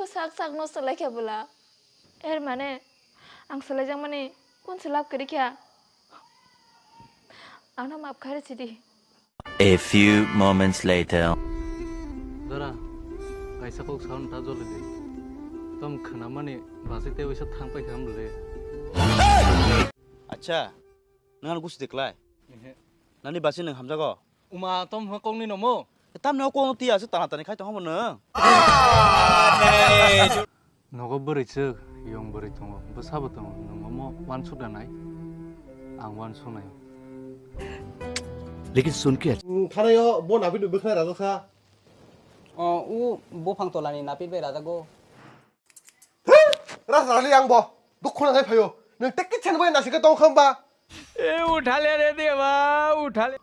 sak sak no selai kya bola mane ang selai jang mane kun selap kiri kya ang na maaf kare sidi A few moments later Dara kaisa kok sound ta jole de tom khana mane basi te wisa thang pai kham le Acha nang gusi deklai nani basi nang hamjago uma tom ha kong ni nomo tam no ko ti ase tana tani khai tong mo nang nogo bori chuk yong bori tongo basabo tongo nomo mo wan su da nai ang wan su nai लेकिन सुन के खानायो बन नापिद बेखा राजखा उ बो फांतलानि नापिद बे राजागो राजरालि आं बो दखना हाय फायो नों टेक्के चेन बाय नासिके दं खंबा ए उठा ले रे देवा उठा ले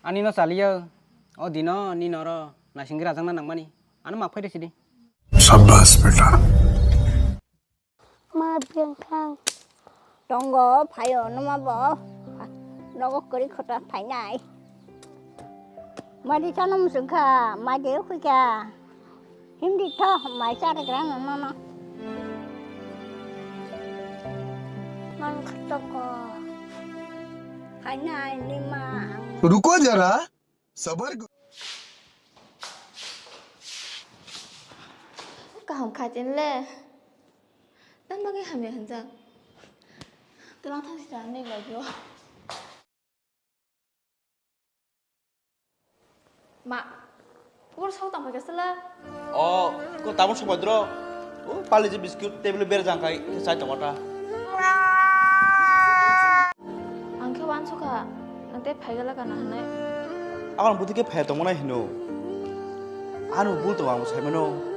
ani no saliyo o dino ni noro na singira jangna nangmani anu mak faide sidi शाबाश बेटा ma biang khang tongo phayo no ma bo nogo kori khota phai nai ma di chanam sungkha ma de khu kya him di tho mai cha de gran no no man khto ko phai nai ni ma रुको जरा सबर cả hỏng khai trên lệ đang bao cái hàm hình dạng tôi đang thắc giả này là vô mà 뭘 사고 안 받겠을래? 그거 담을 수 받들어 빨리 좀 비스킷 테이블에 베르 장가이 사이 토마타 안 켜반 소가 나한테 발견하가 나네 아간 부디게 파야 동원아 히노 아누 불도 왕고 살면어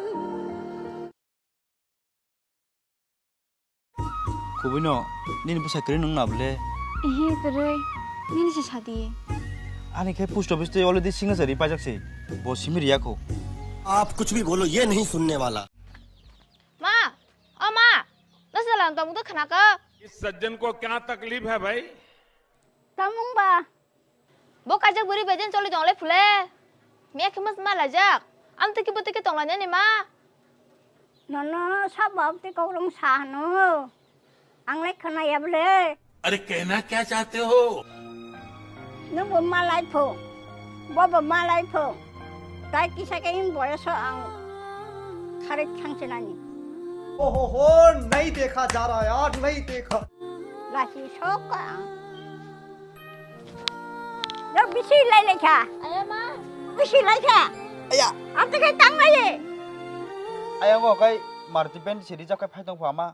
고비노 니는 부사 그래 능 나블레 he pere ni se shadi 아니 개 포스트 오피스 올레디 싱어서리 빠작시 뭐 시미리야코 आप कुछ भी बोलो ये नहीं सुनने वाला 마! 마! 나 살랑 또 묻어 가나가 इस सज्जन को क्या तकलीफ है भाई tamung ba 뭐 가족 우리 배전 쫄리 정래 풀래 미야 그만 말라작 아무튼 기부터 동라냐 니마 no no sa bab te ko rong sa no ang lek khana yable अरे कहना क्या चाहते हो no bo malai pho bo malai pho tai ki sa kain boyaso ang khare changche nani ओहो हो नहीं देखा जा रहा यार नहीं देखा lahi sok ang no bisi lai lai kha 아야 마 bisi lai kha 아야 ab te kai tang lai 아야 뭐 가이 마르티 밴드 시리 잡가 파이동 파마